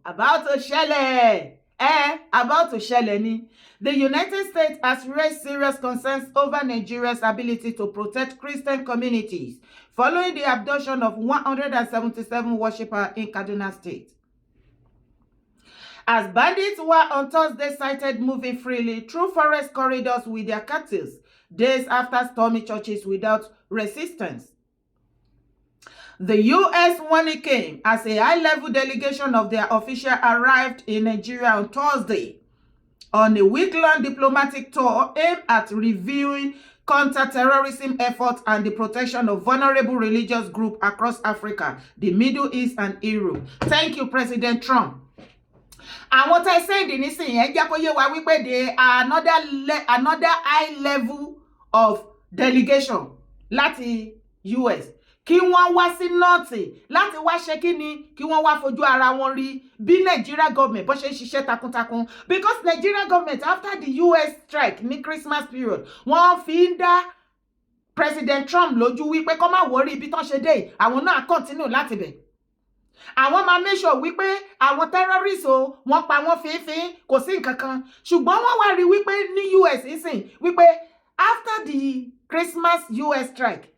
About to shele. About to shele ni. The United States has raised serious concerns over Nigeria's ability to protect Christian communities following the abduction of 177 worshippers in Kaduna State. As bandits were on Thursday sighted moving freely through forest corridors with their cattle, days after storming churches without resistance. The U.S. warning came as a high-level delegation of their officials arrived in Nigeria on Thursday on a week-long diplomatic tour aimed at reviewing counter-terrorism efforts and the protection of vulnerable religious groups across Africa, the Middle East, and Europe. Thank you, President Trump. And what I said in this thing, they are another high level of delegation láti US. Kí wọ́n wá sí north láti wá ṣe kíni, kí wọ́n wá fojú ara wọn rí bí Nigeria government bó ṣe ṣiṣẹ́ takuntakun, because Nigeria government after the US strike ní Christmas period wọ́n fi ń dá President Trump lójú wípé kó má worry bí tán ṣe dé àwọn náà continue láti bẹ̀. Àwọn máa make sure wípé àwọn terrorists o wọ́n pa wọ́n fínfín kò sí nǹkan kan, ṣùgbọ́n wọ́n wá rí wípé ní US ìsìn wípé after the Christmas US strike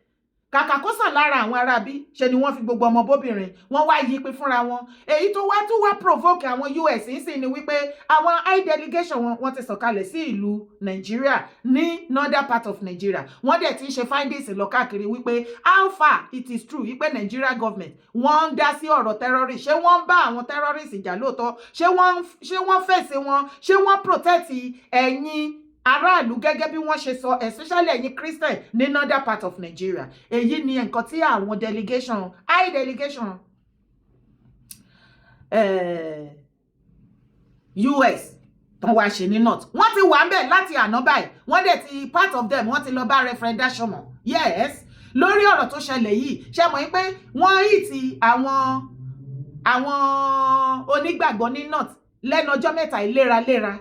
kàkà kó sàn lára àwọn arábí ṣe ni wọ́n fi gbogbo ọmọ bóbìnrin wọ́n wá yí pé fúnra wọn. Èyí tó wá provoke àwọn US ìsìn ni wípé àwọn high delegation wọ́n ti sọ̀kalẹ̀ sí ìlú Nigeria ní northern part of Nigeria. Wọ́n dẹ̀ ti ń ṣe findings lọ káàkiri wípé how far it is true wípé Nigeria government wọ́n ń dá sí ọ̀rọ̀ terrorist, ṣé wọ́n ń bá àwọn terrorist jà lóòótọ́, ṣé wọ́n fèsì wọn, ṣé wọ́n protect ẹ̀yin aráàlú gẹ́gẹ́ bí wọ́n ṣe sọ, especially ẹ̀yin Christian ní northern part of Nigeria. Èyí ni nǹkan tí àwọn delegation high delegation US tán wá ṣe ní north. Wọ́n ti wà ńbẹ̀ láti àná báyìí, wọ́n dẹ̀ ti part of them wọ́n ti lọ bá referendum. Yes, lórí ọ̀rọ̀ tó ṣẹlẹ̀ yìí ṣe mọ̀ pé wọ́n hit àwọn onígbàgbọ́ ní north lẹ́nu ọjọ́ mẹ́ta ìléraléra.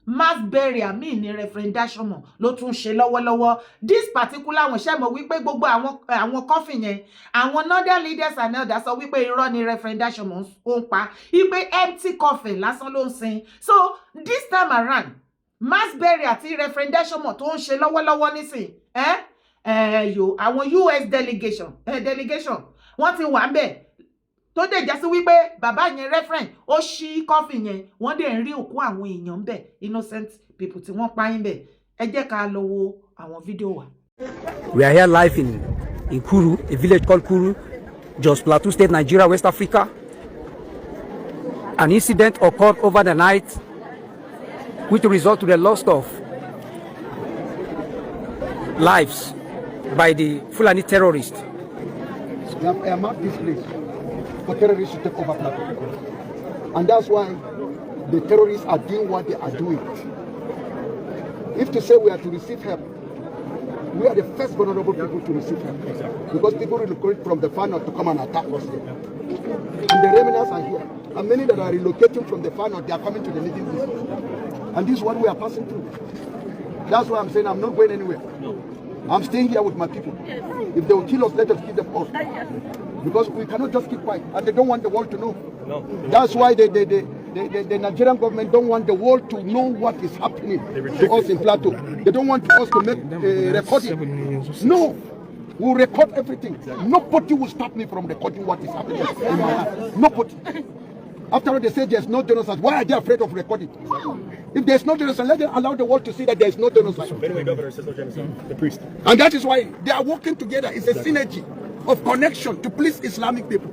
Mass burial ní referendum ló tún ṣe lọ́wọ́lọ́wọ́. This particular one ṣe mọ̀ wípé gbogbo àwọn coffin yẹn àwọn northern leaders and elders sọ wípé irọ́ ni referendum ó ń pa, wípé empty coffin lásán ló ń sin. So this time around mass burial àti referendum tó ń ṣe lọ́wọ́lọ́wọ́ nísìn àwọn US delegation wọ́n ti wà ńbẹ̀ tó dẹ̀ já sí wípé bàbá yẹn referent ó ṣí coffin yẹn wọ́n dẹ̀ ń rí òkú àwọn èèyàn ńbẹ̀, innocent people tí wọ́n pa ń bẹ̀. Ẹ jẹ́ ká lọ wo àwọn fídíò wa. We are here live in Kuru, a village called Kuru, Jos Plateau State, Nigeria, West Africa. An incident occurred over the night which resulted to the loss of lives by the Fulani terrorists. We have marked this place for terrorists to take over Plateau. And that's why the terrorists are doing what they are doing. If to say we are to receive help, we are the first vulnerable people to receive help. Exactly. Because people relocate from the far north to come and attack us there. And the remnants are here. And many that are relocating from the far north, they are coming to the Middle East. And this is what we are passing through. That's why I'm saying I'm not going anywhere. I'm staying here with my people. If they will kill us, let us kill them all. Because we cannot just keep quiet. And they don't want the world to know. No. That's why the Nigerian government don't want the world to know what is happening to us in Plateau. They don't want us to make recording. No. We'll record everything. Nobody will stop me from recording what is happening in my heart. Nobody. After all, they say there's no genocide. Why are they afraid of recording? If there's no genocide, let them allow the world to see that there's no genocide. Anyway, governor says no genocide. The priest. And that is why they are working together. It's a synergy of connection to please Islamic people.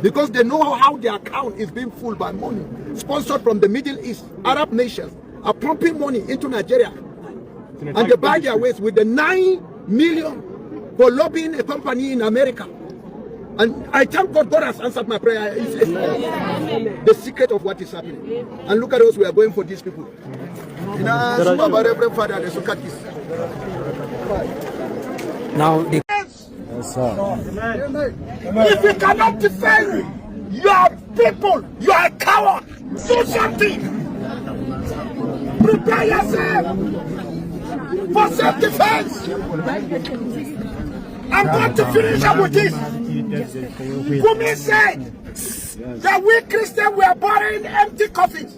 Because they know how their account is being full by money. Sponsored from the Middle East, Arab nations are pumping money into Nigeria. And they buy their ways with the 9 million for lobbying a company in America. And I thank God, God has answered my prayer. It's the secret of what is happening. And look at us, we are going for these people. Now, if you cannot defend your people, you are a coward. Do something. Prepare yourself for self-defense. I'm going to finish up with this. Kumi said, that we Christians, we are borrowing empty coffins.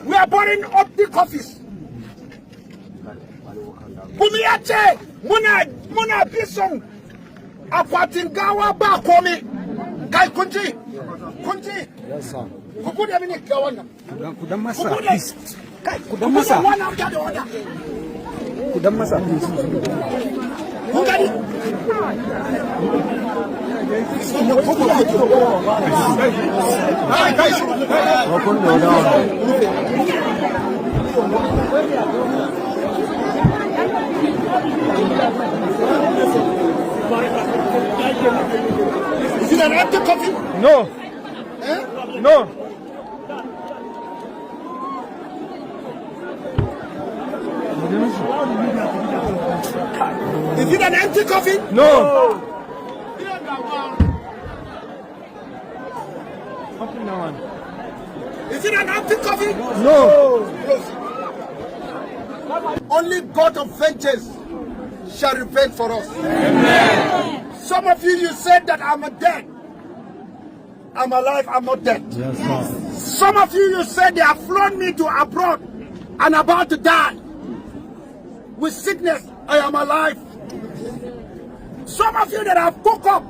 We are borrowing empty coffins. Bumiache, muna bisong, apatingawa ba komi, kai kunji. Yes, sir. Kukuda mini kawana. Kudamasa, please. Kai, kudamasa. One after the other. Kudamasa, please. Kudadi. Guys. Is it an empty coffin? No. Eh? No. Is it an empty coffin? No. Is it an empty coffin? No. Only God of vengeance shall revenge for us. Amen. Some of you said that I'm dead. I'm alive, I'm not dead. Yes, sir. Some of you said they have flown me to abroad and about to die. With sickness, I am alive. Some of you that have woke up,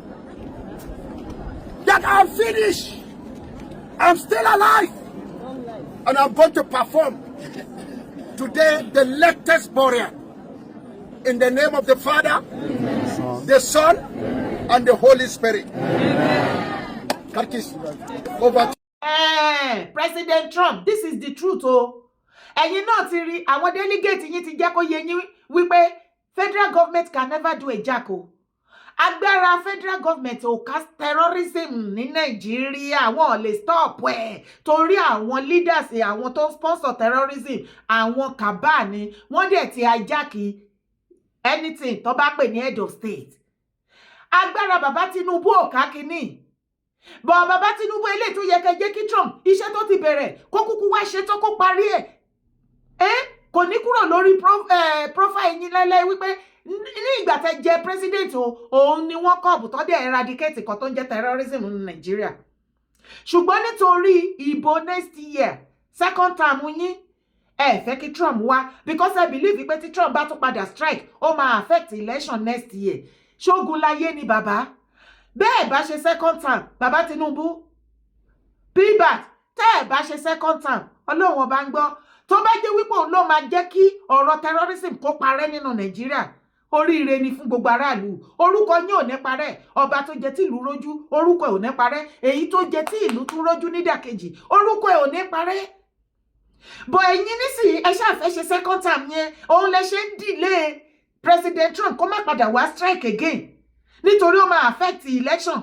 that I'm finished, I'm still alive. And I'm going to perform today the latest burial. In the name of the Father, the Son, and the Holy Spirit. Curtis, over. President Trump, this is the truth, oh. Ẹ̀yin náà ti rí àwọn delegate yín ti jẹ́ kó yé yín wípé federal government can never do a jack o. Agbára federal government ò ká terrorism ní Nàìjíríà, wọn ò lè stop ẹ̀ torí àwọn leaders àwọn tó sponsor terrorism, àwọn kàbá ni wọ́n dẹ̀ ti hijack anything tó bá pè ní head of state. Agbára bàbá Tinubu ò ká kíní. Bọ̀ bàbá Tinubu eléyìí tó yẹ kẹ́ jẹ́ kí Trump iṣẹ́ tó ti bẹ̀rẹ̀ kó kúkú wá ṣe tó kó parí ẹ̀. Kò ní kúrò lórí profile yín lẹ́lẹ́ wípé ní ìgbà tẹ́ jẹ́ president òun ni wọ́n kọ́ọ̀bù tó dẹ̀ eradicate kan tó ń jẹ́ terrorism ní Nàìjíríà. Ṣùgbọ́n nítorí ìbò next year second term yín ẹ fẹ́ kí Trump wá because I believe pé tí Trump bá tún padà strike ó máa affect election next year. Ṣógun láyé ni bàbá. Bẹ́ẹ̀ bá ṣe second term bàbá Tinubu pbat tẹ́ ẹ̀ bá ṣe second term Ọlọ́run ọba ń gbọ́ tó bá jẹ́ wípé òun ló máa jẹ́ kí ọ̀rọ̀ terrorism kó parẹ́ nínú Nàìjíríà oríire ni fún gbogbo aráàlú. Orúkọ yín ò ní parẹ́, ọba tó jẹ́ tí ìlú rójú orúkọ ẹ̀ ò ní parẹ́, èyí tó jẹ́ tí ìlú tún rójú nídàkejì orúkọ ẹ̀ ò ní parẹ́. Bọ̀ ẹ̀yin nísìnyí ẹ ṣáà fẹ́ ṣe second term yẹn òun lẹ ṣe ń delay President Trump kó má padà wá strike again nítorí ó máa affect election.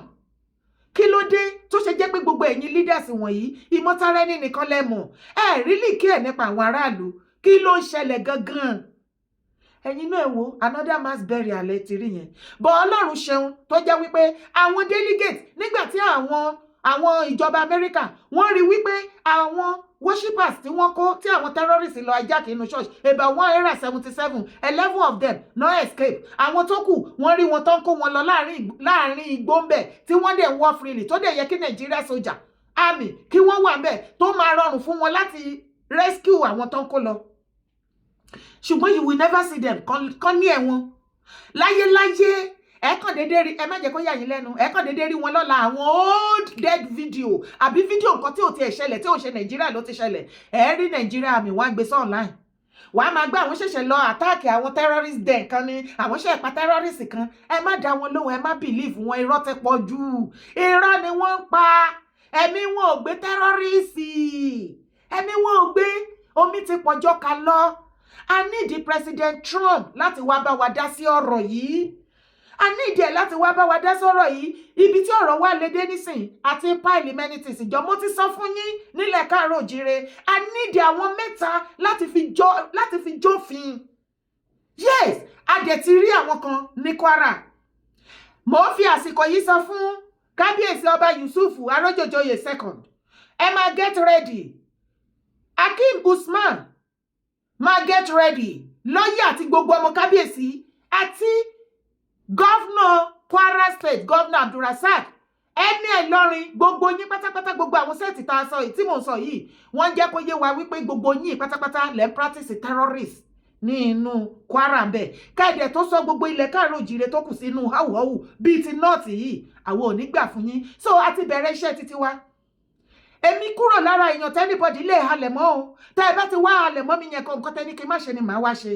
Kí ló dé tó ṣe jẹ́ pé gbogbo ẹ̀yin leaders wọ̀nyí ìmọ̀tara ẹni nìkan lẹ́mọ̀ ẹ really care nípa àwọn aráàlú? Kí ló ń ṣẹlẹ̀ gangan? Ẹ̀yin náà wò another mass burial ẹ ti rí yẹn. Bọ̀ Ọlọ́run ṣeun tó jẹ́ wípé àwọn delegate nígbà tí àwọn ìjọba Amẹ́ríkà wọ́n rí wípé àwọn worshippers tí wọ́n kó tí àwọn terrorists lọ hijack inú church about 177 11 of them no escape. Àwọn tó kù wọ́n rí wọn tó ń kó wọn lọ láàrin igbó ń bẹ̀ tí wọ́n dẹ̀ wọ́ freely tó dẹ̀ yẹ kí Nigeria soldier army kí wọ́n wà ń bẹ̀ tó máa rọrùn fún wọn láti rescue àwọn tó ń kó lọ. Ṣùgbọ́n you will never see them kán ní ẹ̀wọ̀n láyéláyé. Ẹ kàn dédé rí ẹ má jẹ́ kó yà yín lẹ́nu ẹ kàn dédé rí wọn lọ́la àwọn old dead video àbí fídíò nǹkan tí ò ti ẹ̀ ṣẹlẹ̀ tí ò ṣe Nàìjíríà ló ti ṣẹlẹ̀ ẹ rí Nàìjíríà àmì wá gbé sí online wàá máa gbé àwọn ṣẹ̀ṣẹ̀ lọ àtáàkì àwọn terrorist den kan ní àwọn ṣẹ̀ pa terrorist kan ẹ má dá wọn lóhùn ẹ má believe wọn irọ́ ti pọ̀ jù irọ́ ni wọ́n ń pa ẹ̀mí wọn ò gbé terrorist ẹ̀mí wọn ò gbé omi ti pọ̀jọ́ ká lọ. I need President Trump láti wá bá wa dá sí ọ̀rọ̀ yìí. A ní ìdí ẹ̀ láti wá bá wa dá sọ̀rọ̀ yìí ibi tí ọ̀rọ̀ wà lédè nísìn àti pile amenities ìjọ mo ti sọ fún yín nílẹ̀ káàárọ̀ òjíire a ní ìdí àwọn mẹ́ta láti fi jófin. Yes, a dẹ̀ ti rí àwọn kan ní Kwara. Mo fi àsìkò yìí sọ fún kábíyèsí ọba Yusuf Arójòjòyè second ẹ máa get ready. Akeem Usman máa get ready lọ́yà àti gbogbo ọmọ kábíyèsí àti Governor Kwara State, Governor Abdulrasaq, ẹni Ìlọrin gbogbo yín pátápátá gbogbo àwọn sẹ́ẹ̀tì tá a sọ yìí tí mò ń sọ yìí wọ́n jẹ́ kó yé wa wípé gbogbo yín pátápátá lẹ́ ń practice terrorist ní inú Kwara ń bẹ̀ káàdẹ̀ tó sọ gbogbo ilẹ̀ káàró òjìrè tó kù sínú hàwùhàwù bíi ti nọ́ọ̀tì yìí àwọn ò ní gbà fún yín so a ti bẹ̀rẹ̀ iṣẹ́ títí wa èmi kúrò lára èèyàn tẹ́nibọ̀dì lè halẹ̀ mọ́ o tẹ́ ẹ bá ti wá halẹ̀ mọ́ mi yẹn kan nǹkan tẹ́ni kí n má ṣe ni màá wá ṣe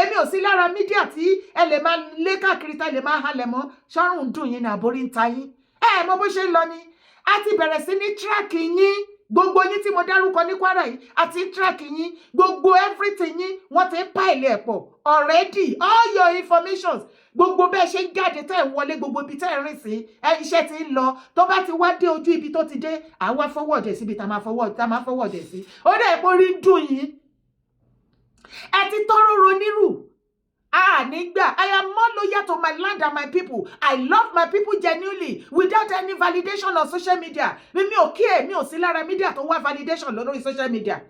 èmi ò sí lára mídíà tí ẹ lè máa lé káàkiri tá ẹ lè máa halẹ̀ mọ́ ṣọ́rùn dùn yín ní àbórí ń ta yín ẹ mọ bó ṣe ń lọ ni a ti bẹ̀rẹ̀ sí ní tíráàkì yín gbogbo yín tí mo dárúkọ ní Kwara yìí àti tíráàkì yín gbogbo everything yín wọ́n ti ń pàìlì ẹ̀ pọ̀ already all your informations gbogbo bẹ́ẹ̀ ṣe ń jáde tẹ́ ẹ̀ wọlé gbogbo ibi tẹ́ ẹ̀ rìn sí iṣẹ́ ti ń lọ tó bá ti wá dé ojú ibi tó ti dé àwa forward ẹ̀ síbi tá máa forward ẹ̀ sí ó dẹ̀ pé orí ń dùn yín ẹ ti tọrọ ronírù nígbà I am more loyal to my land and my people. I love my people genuinely without any validation on social media. Mi ò kí mi ò sí lára media tó wá validation lórí social media.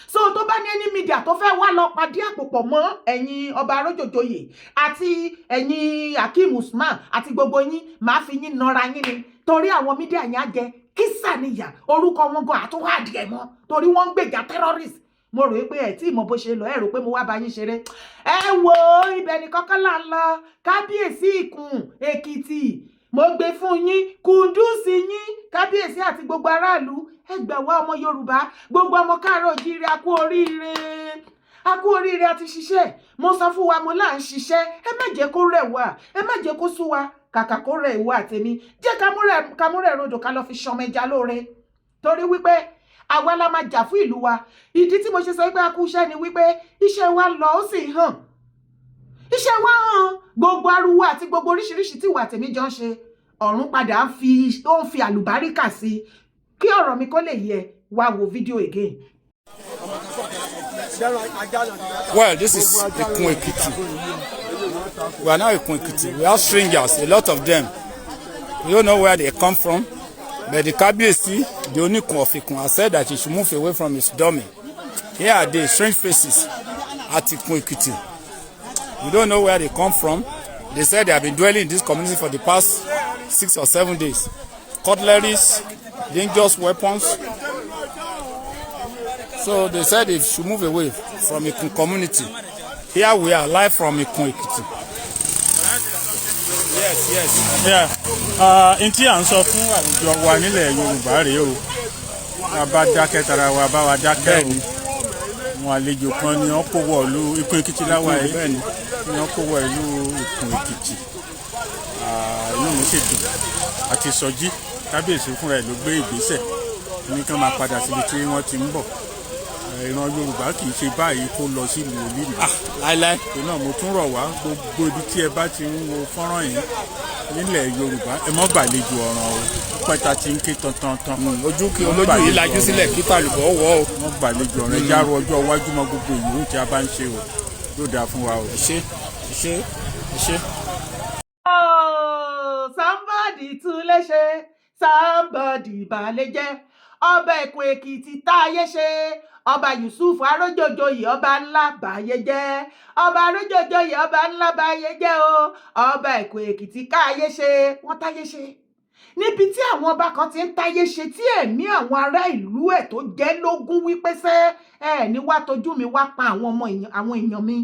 So tó bá ní any media tó fẹ́ wá lọ pàdé àpòpọ̀ mọ́ ẹ̀yin ọba arójòjòyè àti ẹ̀yin Hakeem Usman àti gbogbo yín máa fi yín nọra yín ni torí àwọn media yẹn á jẹ kísà níyà orúkọ wọn gan àtúwádìí ẹ̀ mọ́ torí wọ́n ń gbèjà terrorist mo rò pé ẹ tí mo bó ṣe lọ ẹ rò pé mo wá bá yín ṣeré ẹ wo ibẹ̀ nìkan kan là ń lọ kábíyèsí ìkùn Èkìtì mo gbé fún yín Kúndùsì yín kábíyèsí àti gbogbo aráàlú ẹ gbà wá ọmọ Yorùbá gbogbo ọmọ káàárọ̀ oòjíire a kú oríire àti ṣiṣẹ́ mo sọ fún wa mo là ń ṣiṣẹ́ ẹ má jẹ́ kó rẹ̀ wá ẹ má jẹ́ kó sú wa kàkà kó rẹ̀ ìwọ àtèmi jẹ́ ká múrẹ̀ rodò ká lọ fi ṣọmọ ẹja lóore torí wípé àwa la máa jà fún ìlú wa ìdí tí mo ṣe sọ pé a kú iṣẹ́ ni wípé iṣẹ́ wa lọ ó sì hàn iṣẹ́ wa hàn gbogbo ariwo àti gbogbo oríṣiríṣi tí ìwà tèmi jọ ń ṣe ọ̀run padà ń fi àlùbáríkà sí kí ọ̀rọ̀ mi kó lè yẹ wá wo fídíò again. Well, this is Ikun Ekiti. We are now Ikun Ekiti. We have strangers, a lot of them. We don't know where they come from. But the Kabiyesi, the Onikun of Ikun, has said that he should move away from his domain. Here are the strange faces at Ikun Ekiti. We don't know where they come from. They said they have been dwelling in this community for the past 6 or 7 days. Cutleries, dangerous weapons. So they said they should move away from Ikun community. Here we are live from Ikun Ekiti. Yes. Yeah. N tí à ń sọ fún àwùjọ wa nílẹ̀ Yorùbá rèé o. A bá dákẹ́ tara wa bá wa dákẹ́ o. Àwọn àlejò kan ni wọ́n kó wọ̀lú Ikun Ekiti láwa yìí. Ni wọ́n kó wọ ìlú Ikun Ekiti. Inú mi ṣètò àti sọjí kábíyèsí fúnra ẹ̀ ló gbé ìgbésẹ̀ ní kí wọ́n máa padà síbi tí wọ́n ti ń bọ̀. Ìran Yorùbá kì í ṣe báyìí kó lọ sí ìlú olílù. Láíláí. Náà mo tún rọ̀ wá gbogbo ibi tí ẹ bá ti ń wo fọ́nrán yìí nílẹ̀ Yorùbá ẹ mọ́ gbàlejò ọ̀ràn o pẹ́ta ti ń ké tantan. Ojú yìí lajú sílẹ̀ kí pàlùbọ̀ wọ̀ o. Wọ́n gbàlejò ọ̀ràn ẹja ro ọjọ́ iwájú mọ́ gbogbo ìlú tí a bá ń ṣe o yóò dáa fún wa o. Ṣé. Somebody tún lè ṣe somebody balẹ̀ jẹ́ ọba Ikun Èkìtì táyé ṣe ọba Yusuf arójòjòyè ọba ńlá Baye jẹ́ ọba arójòjòyè ọba ńlá Baye jẹ́ o ọba Ikun Èkìtì káyé ṣe wọ́n táyé ṣe níbi tí àwọn ọba kan ti ń táyé ṣe tí ẹ̀mí àwọn ará ìlú ẹ̀ tó jẹ́ lógún wípé sẹ́ ní wá tójú mi wá pa àwọn èèyàn mi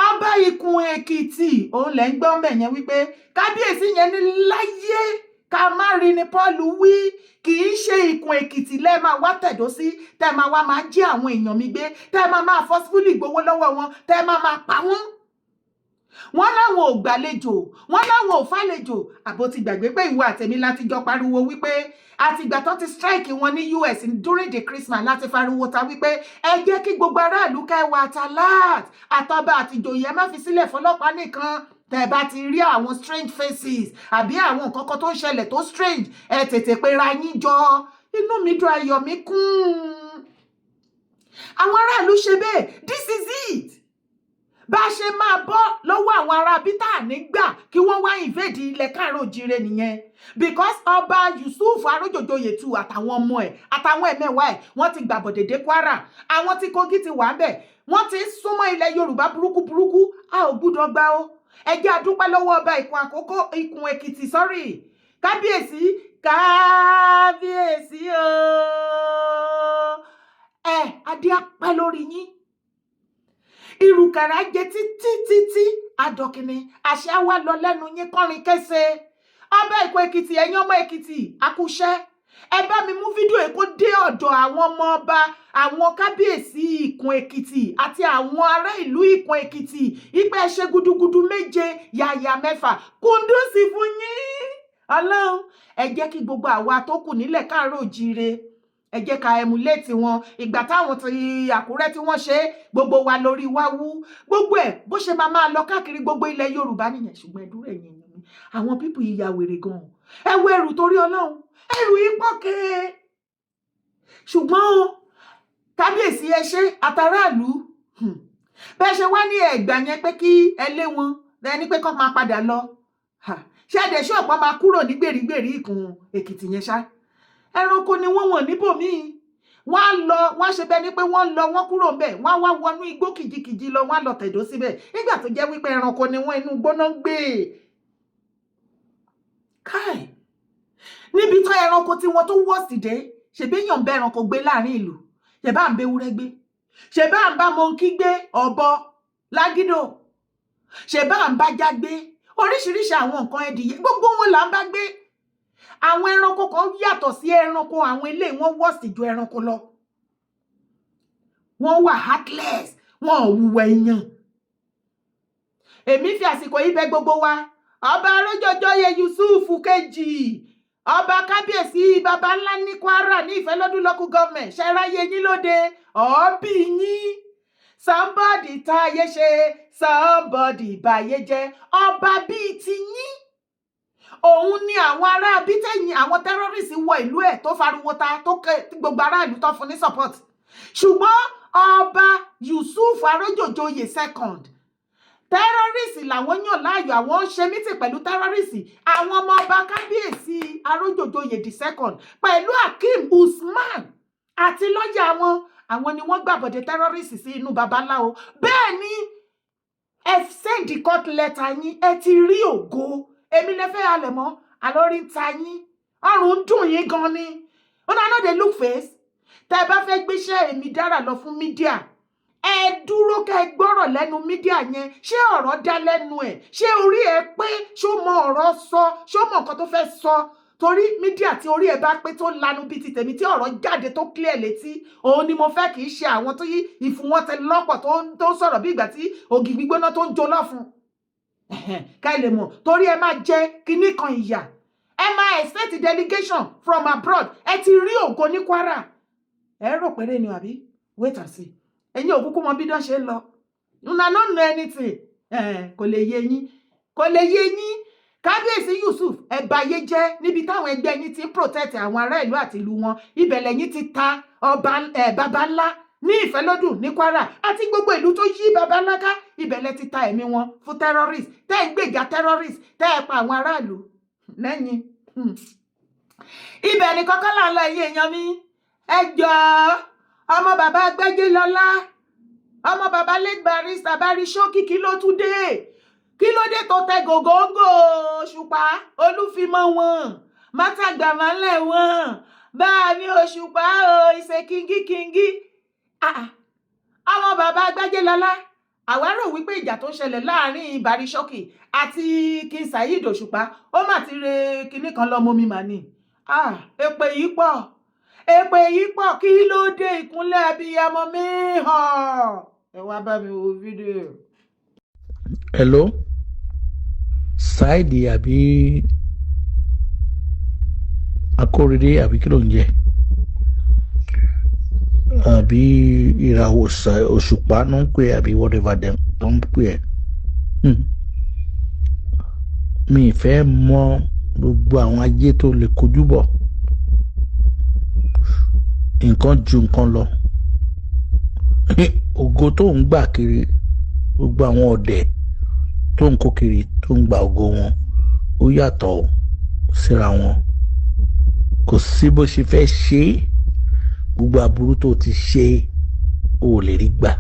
ọba Ikun Èkìtì òun lẹ́ ń gbọ́ mẹ́yẹn wípé kábíyèsí yẹn ní láyé ká má rí ni Paul wí kì í ṣe Ikun Èkìtì lẹ́ máa wá tẹ̀dó sí tẹ́ máa wá máa jí àwọn èèyàn mi gbé tẹ́ máa forcefully gbowó lọ́wọ́ wọn tẹ́ máa pa wọ́n. Wọ́n láwọn ò gbàlejò wọ́n láwọn ò fàlejò àbò ti gbàgbé pé ìwọ àtẹ̀mí láti jọ pariwo wípé àtìgbà tó ti strike wọn ní US during the Christmas láti fariwo ta wípé ẹ jẹ́ kí gbogbo aráàlú kẹwàá àtàlát àtọba àtìjòyè ẹ má fi sílẹ̀ fọlọ́pàá nìkan tẹ́ bá ti rí àwọn strange faces àbí àwọn nǹkan kan tó ń ṣẹlẹ̀ tó strange ẹ tètè pera yín jọ inú mi dùn ayọ̀ mi kún àwọn aráàlú ṣe bẹ́ẹ̀ this is it bá ṣe máa bọ́ lọ́wọ́ àwọn ará bítà nígbà kí wọ́n wá invade ilẹ̀ káàárọ̀ oòjíire nìyẹn because ọba Yusuf arójòjòyè tù àtàwọn ọmọ ẹ̀ àtàwọn ẹ̀mẹ́wàá ẹ̀ wọ́n ti gbàbọ̀dè dé Kwara àwọn tí Kogi ti wà ń bẹ̀ wọ́n ti súnmọ́ ilẹ̀ Yorùbá burúkú a ò gbúdọ̀ gbà ó ẹ jẹ́ a dúpẹ́ lọ́wọ́ ọba Ikun Èkìtì kábíyèsí kábíyèsí o adé apẹ́ lórí yín ìrùkẹ̀rẹ̀ jẹ títí adọ̀kìnní àṣà wa lọ lẹ́nu yín kọrin kése ọba Èkó Èkìtì ẹ̀yin ọmọ Èkìtì akúṣẹ́ ẹ bá mi mú fídíò èkó dé ọ̀dọ̀ àwọn ọmọ ọba àwọn kábíyèsí Ìkun Èkìtì àti àwọn ará ìlú Ìkun Èkìtì ìpẹ́ ṣe gudugudu méje yàyà mẹ́fà kùndùsì fún yín Ọlọ́run ẹ jẹ́ kí gbogbo àwa tó kù nílẹ̀ káàárọ̀ òjíire ẹ jẹ́ ká emulate wọn ìgbà táwọn ti Àkúrẹ́ tí wọ́n ṣe gbogbo wa lórí wa wú gbogbo ẹ̀ bó ṣe máa lọ káàkiri gbogbo ilẹ̀ Yorùbá nìyẹn ṣùgbọ́n ẹdúró ẹ̀yìn mi àwọn pípù yìí ya wèrè gan ẹ wo ẹrù torí Ọlọ́run ẹrù yìí pọ̀kẹ́ ṣùgbọ́n kábíyèsí ẹ ṣe àtàràlú bẹ́ẹ̀ ṣe wá ní ẹ̀gbà yẹn pé kí ẹ lé wọn ẹni pé kọ́ máa padà lọ ṣé ẹ̀dẹ̀ ṣọ́ọ̀pọ̀ máa kúrò ní gbèrígbèrí Ìkun Èkìtì yẹn ṣá ẹranko ni wọ́n wọ̀n níbòmíì wọ́n á lọ wọ́n ṣe bẹ́ẹ̀ ni pé wọ́n lọ wọ́n kúrò ńbẹ̀ wọ́n á wá wọnú igbó kìjikìji lọ wọ́n á lọ tẹ̀dó síbẹ̀ nígbà tó jẹ́ wípé ẹranko ni wọ́n inú gbóná ń gbé káì níbi tó ẹranko tí wọ́n tó wọ́ọ̀sì dé ṣèbéyàn ń bá ẹranko gbé láàrin ìlú ṣèbá ń bá ewúrẹ́ gbé ṣèbá ń bá mọ̀nkí gbé ọ̀bọ lágídò ṣèbá ń bá já gbé oríṣiríṣi àwọn nǹkan ẹdìyẹ gbogbo wọn là ń bá gbé àwọn ẹranko kan yàtọ̀ sí ẹranko àwọn ilé wọn wọ́ọ̀sì ju ẹranko lọ wọ́n wà heartless wọn ò wùwẹ̀ èèyàn èmi fi àsìkò yìí bẹ̀ gbogbo wa ọba arójọjọyè Yusuf kejì ọba kábíyèsí baba ńlá ní Kwara ní Ìfẹ́lódún local government ṣẹ́ráyé yín lóde ọ̀ọ́bì yín somebody táyé ṣe somebody báyé jẹ́ ọba bíi ti yín òun ni àwọn ará abítẹ̀yìn àwọn terrorists wọ ìlú ẹ̀ tó fariwo ta tó gbogbo ará ìlú tó fún ní support ṣùgbọ́n ọba Yusuf arójòjòyè second terrorists làwọn yàn láàyò àwọn ń ṣe mítì pẹ̀lú terrorists àwọn ọmọ ọba kábíyèsí arójòjòyè the second pẹ̀lú Hakeem Usman àti lọ́jà àwọn ni wọ́n gbàbọ̀dé terrorists sí inú babaláwo bẹ́ẹ̀ ni ẹ send court letter yín ẹ ti rí ògo èmi lè fẹ́ halẹ̀ mọ́ àlórí ń ta yín ọrùn ń dùn yín gan ni una no dey look face tẹ́ ẹ bá fẹ́ gbéṣẹ́ èmi dára lọ fún mídíà ẹ dúró kẹ́ ẹ gbọ́rọ̀ lẹ́nu mídíà yẹn ṣé ọ̀rọ̀ dá lẹ́nu ẹ̀ ṣé orí ẹ pé ṣó mọ ọ̀rọ̀ sọ ṣó mọ nǹkan tó fẹ́ sọ torí mídíà tí orí ẹ bá pé tó lanu bíi ti tèmi tí ọ̀rọ̀ jáde tó clear létí òun ni mo fẹ́ kì í ṣe àwọn tó yí ìfun wọn tẹ lọ́pọ̀ tó ń sọ̀rọ̀ bí ìgbà tí ògì gbígbóná tó ń jó lọ́fun ká lè mọ̀ torí ẹ máa jẹ kinní kan ìyà ẹ máa expect delegation from abroad ẹ ti rí ògo ní Kwara ẹ rò péré ni àbí wait and see ẹ̀yin òkúkú mọ bí dán ṣe ń lọ una no know anything kò lè yé yín kábíyèsí Yusuf ẹ báyé jẹ́ níbi táwọn ẹgbẹ́ yín ti ń protect àwọn ará ìlú àti ìlú wọn ibẹ̀ lẹ́yìn ti ta ọba baba ńlá ní Ìfẹ́lódún ní Kwara àti gbogbo ìlú tó yí baba ńlá ká ibẹ̀ lẹ ti ta ẹ̀mí wọn fún terrorist tẹ́ ẹ gbèjà terrorist tẹ́ ẹ pa àwọn aráàlú lẹ́yìn ibẹ̀ ni kọ́kọ́ là ń lọ iye èèyàn mi ẹ jọ̀ọ́ ọmọ bàbá Gbẹ́jẹ́lọ́lá ọmọ bàbá late barrister Báríṣókí kí ló tún dé kí ló dé tó tẹ gògóńgò Òṣùpá Olúfimọ́ wọn mátàgbàmọ́lẹ̀ wọn bá a ní Òṣùpá o ìṣe kíngí ọmọ bàbá Gbẹ́jẹ́lọ́lá àwa rò wípé ìjà tó ń ṣẹlẹ̀ láàrin Báríṣókí àti King Saheed Òṣùpá ó mà ti re kinní kan lọ́mọ mi mà ní èpè yìí pọ̀ kí ló dé ìkúnlẹ̀ abiyamọ mi hàn ẹ wá bá mi wo fídíò. Hello Saidi àbí Akórèdé àbí kí ló ń jẹ àbí ìràwọ̀ Òṣùpá ló ń pè àbí whatever dem tó ń pè ẹ́ mi fẹ́ mọ gbogbo àwọn ajé tó lè kojú bọ̀ nǹkan ju nǹkan lọ ògo tó ń gbà kiri gbogbo àwọn ọ̀dẹ̀ tó ń kó kiri tó ń gba ògo wọn ó yàtọ̀ síra wọn kò sí bó ṣe fẹ́ ṣe gbogbo aburú tó ti ṣe ó lè rí gbà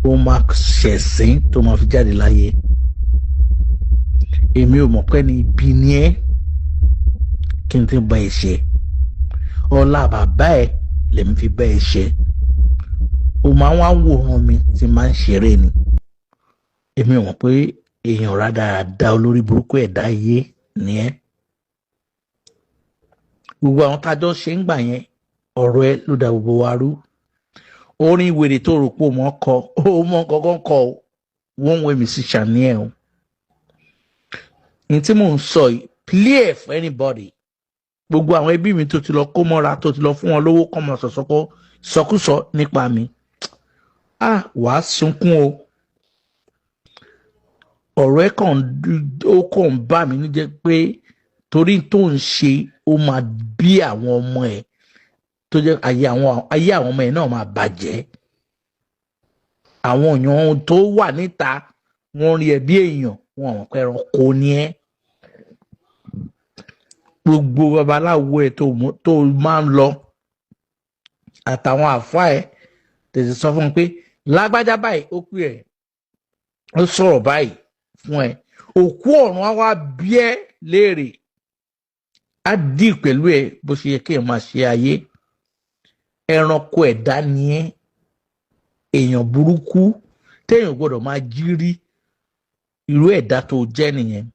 ó máa ṣẹ̀sín tó máa fi jáde láyé èmi ò mọ̀ pé ní ibi ni ẹ́ kí n ti bá ẹ ṣe ọlá bàbá ẹ lèmi fi bá ẹ ṣe o máa wá wòran mi tí máa ń ṣeré ni èmi ò mọ̀ pé èèyàn rádaràda olórí burúkú ẹ̀dá ayé ni ẹ́ gbogbo àwọn tájọ́ ṣe ń gbà yẹn ọ̀rọ̀ ẹ ló da gbogbo wa rú orin wèrè tó rò pé ó mọ kankan kọ wọ́n wé mi sí ṣàníẹ̀ o ní tí mò ń sọ yìí play for anybody gbogbo àwọn ẹbí mi tó ti lọ kó mọ́ra tó ti lọ fún wọn lówó kọ́ mọ́ sọ̀sọ́kọ́ sọkúsọ nípa mi wàá sunkún o ọ̀rọ̀ ẹ̀ kàn ń bà mí níjẹ́ pé torí tó ń ṣe ó máa bí àwọn ọmọ ẹ̀ tó jẹ́ ayé àwọn ọmọ ẹ̀ náà máa bàjẹ́ àwọn èèyàn tó wà níta wọ́n rí ẹ bí èèyàn wọn àwọn pẹ̀rọ kò ní ẹ́ gbogbo babaláwo ẹ̀ tó máa ń lọ àtàwọn àfáà ẹ̀ tètè sọ fún un pé lágbájá báyìí ó pè ẹ́ ó sọ̀rọ̀ báyìí fún ẹ òkú ọ̀run á wá bí ẹ́ léèrè á dì pẹ̀lú ẹ bó ṣe yẹ kí ẹ máa ṣe ayé ẹranko ẹ̀dá ni ẹ́ èèyàn burúkú téèyàn gbọ́dọ̀ máa jí rí irú ẹ̀dá tó jẹ́ nìyẹn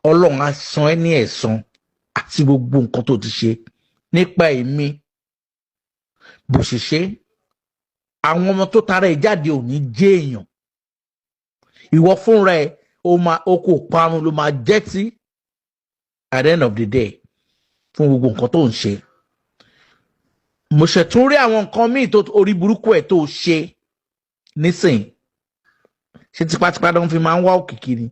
ọlọ́run á san ẹ́ ní ẹ̀san àti gbogbo nǹkan tó ti ṣe nípa èmi bó ṣe ṣe àwọn ọmọ tó tara ẹ jáde ò ní jẹ́ èèyàn ìwọ fúnra ẹ o kò parun ló máa jẹ́ tí at the end of the day fún gbogbo nǹkan tó ń ṣe mo ṣètún rí àwọn nǹkan míì tó orí burúkú ẹ tó ṣe nísìn ṣé tipátipá ló ń fi máa ń wá òkìkí ni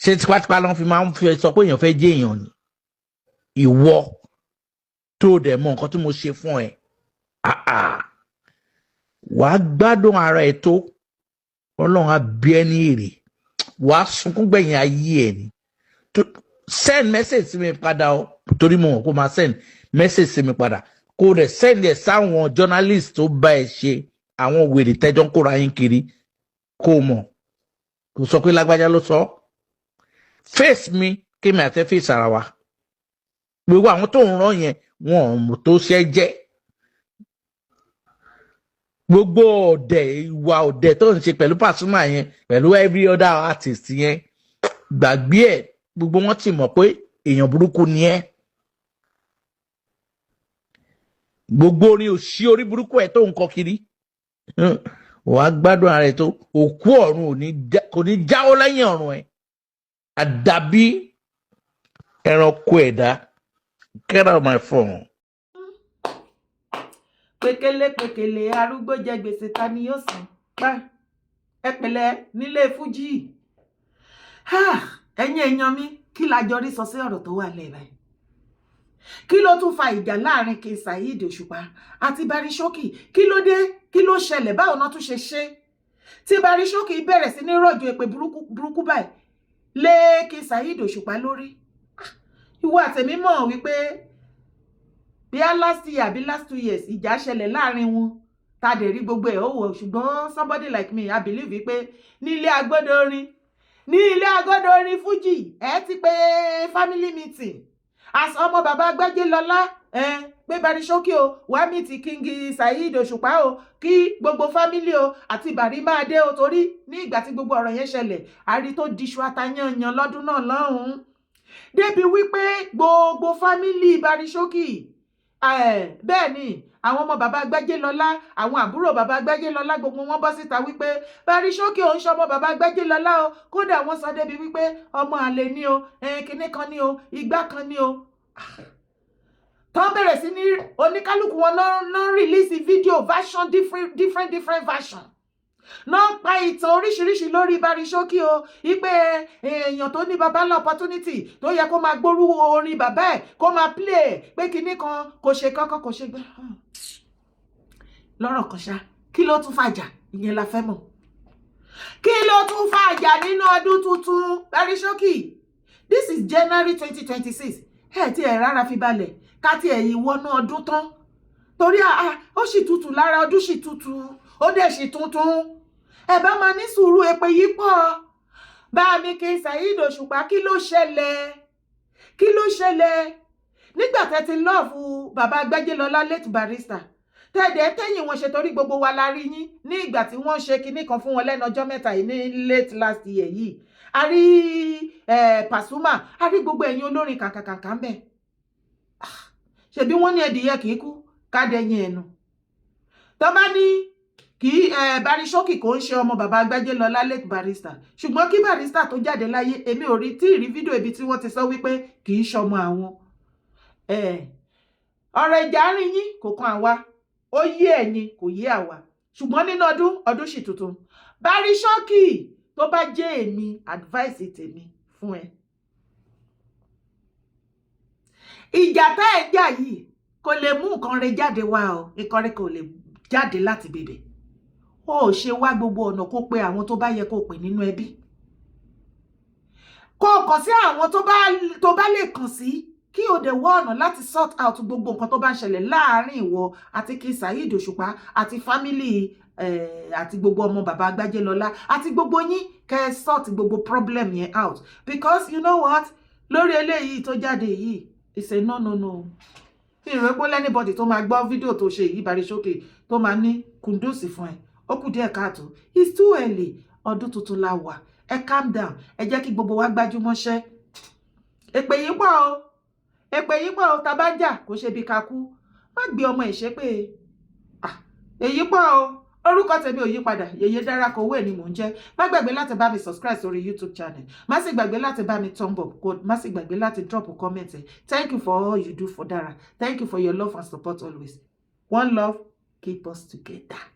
ṣé tipátipá ló ń fi máa ń fi sọ pé èèyàn fẹ́ jẹ́ èèyàn ni ìwọ tó dẹ̀ mọ nǹkan tí mo ṣe fún ẹ wàá gbádùn ara ẹ tó ọlọ́run á bí ẹ ní èrè wàá sunkún gbẹ̀yìn ayé ẹ ni send message sí mi padà o torí mo mọ̀ kó máa send message sí mi padà kó rẹ̀ send ẹ̀ sáwọn journalist tó bá ẹ ṣe àwọn wèrè tẹ́jọ́ ń kóra yín kiri kó mọ̀ kó sọ pé lágbájá ló sọ face mi kí mi àtẹ́ face ara wa gbogbo àwọn tó ń rán yẹn wọn ò mọ̀ tó ṣe jẹ́ gbogbo ọ̀dẹ̀ ìwà ọ̀dẹ̀ tó ń ṣe pẹ̀lú Pasuma yẹn pẹ̀lú every other artist yẹn gbàgbé ẹ̀ gbogbo wọn ti mọ̀ pé èèyàn burúkú ni ẹ́ gbogbo orin òṣì orí burúkú ẹ̀ tó ń kọ kiri wàá gbádùn ara ẹ̀ tó òkú ọ̀run kò ní jáwọ́ lẹ́yìn ọ̀run ẹ̀ àdàbí ẹranko ẹ̀dá get out of my phone. Pekele arúgbó jẹ gbèsè ta ni yóò san pa ẹpẹ̀lẹ́ nílé fújì ẹ̀yin èèyàn mi kí la jọ rí sọ sí ọ̀rọ̀ tó wà lẹ́ẹ̀bà kí ló tún fa ìjà láàrin King Saheed Òṣùpá àti Barishoki kí ló dé kí ló ṣẹlẹ̀ báwo náà tún ṣe tí Barishoki bẹ̀rẹ̀ sí ní rọ̀jò èpè burúkú báyìí lé King Saheed Òṣùpá lórí ìwọ àtẹ̀mí mọ̀ wípé bí last year àbí last 2 years ìjà ṣẹlẹ̀ láàrin wọn ta dẹ̀ rí gbogbo ẹ̀ ó wọ̀ ṣùgbọ́n somebody like me I believe wípé ní ilé agbọ́dọ̀ orin fújì ẹ ti pé family meeting as ọmọ bàbá Gbájélọlá pé Barishoki o wá meet King Saheed Òṣùpá o kí gbogbo family o àti Bari máa dé o torí ní ìgbà tí gbogbo ọ̀rọ̀ yẹn ṣẹlẹ̀ àrí tó diṣu atayanyan lọ́dún náà lọ́hùn-ún débi wípé gbogbo family Barishoki bẹ́ẹ̀ ni àwọn ọmọ bàbá Gbájélọlá àwọn àbúrò bàbá Gbájélọlá gbogbo wọn bọ́ síta wípé Barishoki ò ń ṣọmọ bàbá Gbájélọlá o kódà wọ́n sọ débi wípé ọmọ àlè ni o kinní kan ni o igbá kan ni o tán bẹ̀rẹ̀ sí ní oníkálukú wọn náà release video version different version náà pa ìtàn oríṣiríṣi lórí Barishoki o wípé èèyàn tó ní bàbá ńlá opportunity tó yẹ kó máa gbórú orin bàbá ẹ̀ kó máa play pé kinní kan kò ṣe kankan kò ṣe gbẹ lọ́rọ̀ kan ṣá kí ló tún fàjà ìyẹn la fẹ́ mọ̀ kí ló tún fàjà nínú ọdún tuntun Barishoki this is January 2026 tí ẹ̀ rárá fi balẹ̀ ká tí ẹ̀ yìí wọnú ọdún tán torí ó sì tutù lára ọdún sì tutù ó dẹ̀ sì tuntun ẹ bá máa ní sùúrù èpè yìí pọ̀ bá mi kí Saheed Òṣùpá kí ló ṣẹlẹ̀ nígbà tẹ́ ti lọ́ọ̀fù bàbá Agbájélọlá late barrister tẹ́ẹ̀dẹ̀ tẹ́yìn wọn ṣe torí gbogbo wa la rí yín ní ìgbà tí wọ́n ṣe kinní kan fún wọn lẹ́nu ọjọ́ mẹ́ta yìí ní late last year yìí a rí Pasuma a rí gbogbo ẹ̀yin olórin kàkàkàkà ń bẹ̀ ṣebí wọ́n ní ẹdìyẹ kì í kú kádẹ́yìn ẹnu tó bá ní kí Barishoki kò ń ṣe ọmọ bàbá Agbájélọlá late barrister ṣùgbọ́n kí barrister tó jáde láyé èmi ò rí tí ìrí fídíò ibi tí wọ́n ti sọ wípé kì í ṣọmọ àwọn ọ̀rọ̀ ìjà rìn yín kò kan àwa ó yé ẹ̀yin kò yé àwa ṣùgbọ́n nínú ọdún sì tuntun Barishoki tó bá jẹ́ èmi advice tèmi fún ẹ ìjà tá ẹ jà yìí kò lè mú nǹkan rẹ jáde wá o nǹkan rẹ kò lè jáde láti bèbè ó ṣe wá gbogbo ọ̀nà kó pe àwọn tó bá yẹ kó pè nínú ẹbí kó kàn sí àwọn tó bá lè kàn sí kí o dẹ̀ wá ọ̀nà láti sort out gbogbo nǹkan tó bá ń ṣẹlẹ̀ láàárín ìwọ àti kí Saheed Òṣùpá àti family àti gbogbo ọmọ bàbá Agbájélọlá àti gbogbo yín kẹ́ sort gbogbo problem yẹn out because you know what lórí eléyìí tó jáde yìí it's a no ìrẹ́pọ̀ lẹ́nìbọ̀dì tó máa gbọ́ fídíò tó ṣe yìí Barishoki tó máa ní kùndùsì fún ẹ ó kù díẹ̀ káàtó it's too early ọdún tuntun la wà ẹ calm down ẹ jẹ́ kí gbogbo wa gbájúmọ́ṣẹ́ èpè yìí pọ̀ o tá bá jà kó ṣe bí kakú má gbé ọmọ ìṣépè èyí pọ̀ o orúkọ tèmi ò yí padà Yèyé Dára Kowó ni mò ń jẹ́ má gbàgbé láti bá mi subscribe sórí YouTube channel má sì gbàgbé láti bá mi thumb up má sì gbàgbé láti drop comment thank you for all you do for Dara thank you for your love and support always one love keep us together.